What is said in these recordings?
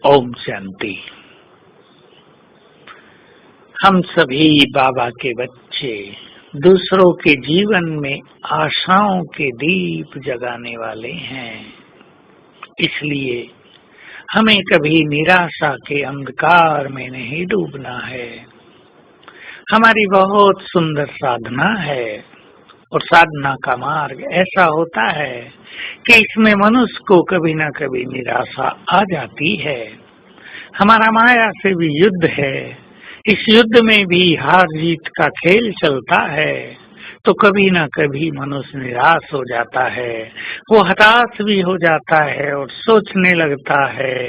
ओम शांति। हम सभी बाबा के बच्चे दूसरों के जीवन में आशाओं के दीप जगाने वाले हैं, इसलिए हमें कभी निराशा के अंधकार में नहीं डूबना है। हमारी बहुत सुंदर साधना है और साधना का मार्ग ऐसा होता है कि इसमें मनुष्य को कभी न कभी निराशा आ जाती है। हमारा माया से भी युद्ध है, इस युद्ध में भी हार जीत का खेल चलता है, तो कभी न कभी मनुष्य निराश हो जाता है, वो हताश भी हो जाता है और सोचने लगता है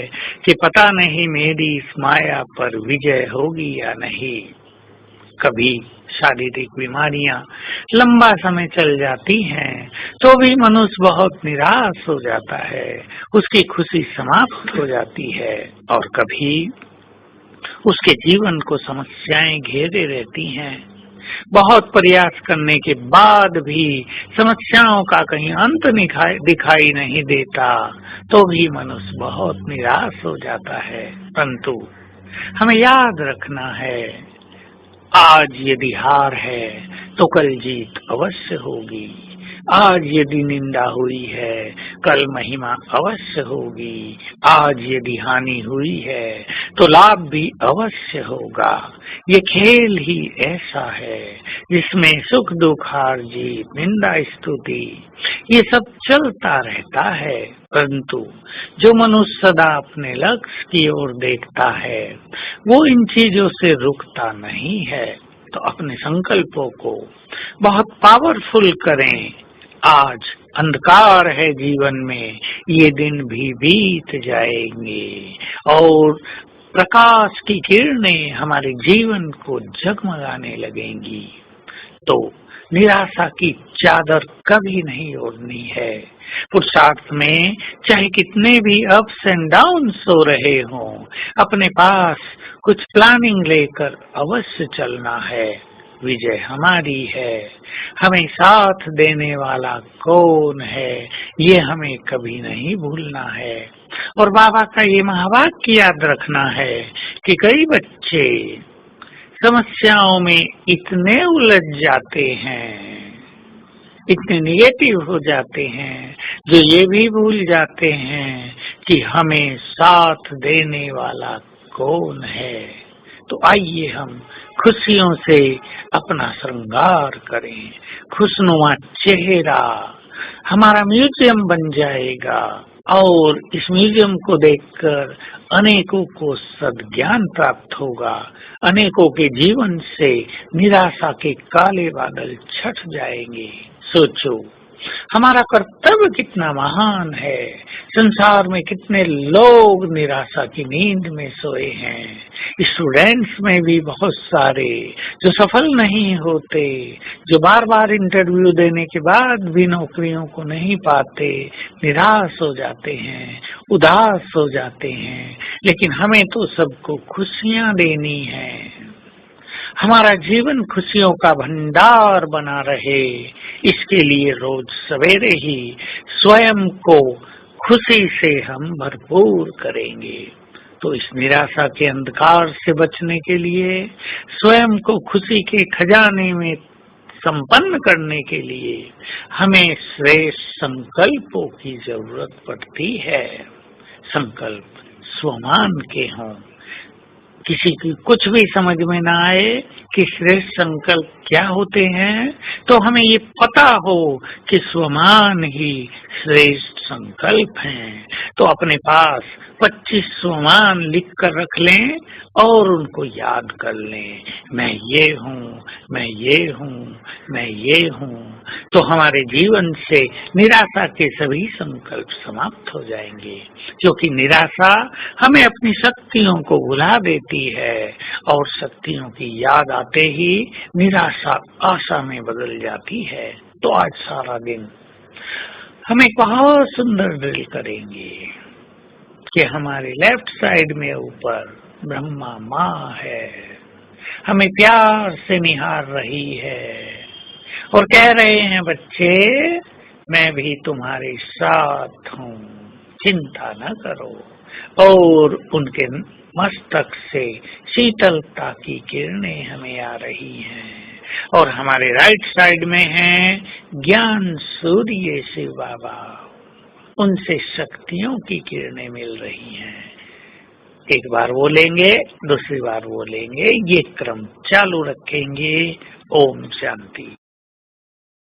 कि पता नहीं मेरी इस माया पर विजय होगी या नहीं। कभी शारीरिक बीमारियां लंबा समय चल जाती हैं, तो भी मनुष्य बहुत निराश हो जाता है, उसकी खुशी समाप्त हो जाती है। और कभी उसके जीवन को समस्याएं घेरे रहती हैं, बहुत प्रयास करने के बाद भी समस्याओं का कहीं अंत दिखाई नहीं देता, तो भी मनुष्य बहुत निराश हो जाता है। परंतु हमें याद रखना है, आज यदि हार है तो कल जीत अवश्य होगी। आज यदि निंदा हुई है, कल महिमा अवश्य होगी। आज यदि हानि हुई है तो लाभ भी अवश्य होगा। ये खेल ही ऐसा है जिसमें सुख दुख हार जीत निंदा स्तुति ये सब चलता रहता है। परंतु जो मनुष्य सदा अपने लक्ष्य की ओर देखता है, वो इन चीजों से रुकता नहीं है। तो अपने संकल्पों को बहुत पावरफुल करें। आज अंधकार है जीवन में, ये दिन भी बीत जाएंगे और प्रकाश की किरणें हमारे जीवन को जगमगाने लगेंगी। तो निराशा की चादर कभी नहीं ओढ़नी है। पुरुषार्थ में चाहे कितने भी अप्स एंड डाउन्स हो रहे हों, अपने पास कुछ प्लानिंग लेकर अवश्य चलना है। विजय हमारी है। हमें साथ देने वाला कौन है, ये हमें कभी नहीं भूलना है। और बाबा का ये महावाक्य याद रखना है कि कई बच्चे समस्याओं में इतने उलझ जाते हैं, इतने निगेटिव हो जाते हैं, जो ये भी भूल जाते हैं कि हमें साथ देने वाला कौन है। तो आइए हम खुशियों से अपना श्रृंगार करें। खुशनुमा चेहरा हमारा म्यूजियम बन जाएगा और इस म्यूजियम को देखकर अनेकों को सद्ज्ञान प्राप्त होगा। अनेकों के जीवन से निराशा के काले बादल छट जाएंगे। सोचो, हमारा कर्तव्य कितना महान है। संसार में कितने लोग निराशा की नींद में सोए हैं। स्टूडेंट्स में भी बहुत सारे जो सफल नहीं होते, जो बार बार इंटरव्यू देने के बाद भी नौकरियों को नहीं पाते, निराश हो जाते हैं, उदास हो जाते हैं। लेकिन हमें तो सबको खुशियां देनी है। हमारा जीवन खुशियों का भंडार बना रहे, इसके लिए रोज सवेरे ही स्वयं को खुशी से हम भरपूर करेंगे। तो इस निराशा के अंधकार से बचने के लिए, स्वयं को खुशी के खजाने में संपन्न करने के लिए हमें श्रेष्ठ संकल्पों की जरूरत पड़ती है। संकल्प स्वमान के हों। किसी की कुछ भी समझ में ना आए कि श्रेष्ठ संकल्प क्या होते हैं, तो हमें ये पता हो कि स्वमान ही श्रेष्ठ संकल्प हैं। तो अपने पास 25 स्वमान लिख कर रख लें और उनको याद कर लें। मैं ये हूँ, मैं ये हूँ, मैं ये हूँ। तो हमारे जीवन से निराशा के सभी संकल्प समाप्त हो जाएंगे, क्योंकि निराशा हमें अपनी शक्तियों को भुला देती है और शक्तियों की याद आते ही निराशा आशा में बदल जाती है। तो आज सारा दिन हम एक बहुत सुंदर ड्रिल करेंगे कि हमारे लेफ्ट साइड में ऊपर ब्रह्मा माँ है, हमें प्यार से निहार रही है और कह रहे हैं, बच्चे मैं भी तुम्हारे साथ हूँ, चिंता न करो। और उनके मस्तक से शीतलता की किरणें हमें आ रही हैं और हमारे राइट साइड में है ज्ञान सूर्य शिव बाबा, उनसे शक्तियों की किरणें मिल रही हैं। एक बार वो लेंगे, दूसरी बार वो लेंगे, ये क्रम चालू रखेंगे। ओम शांति।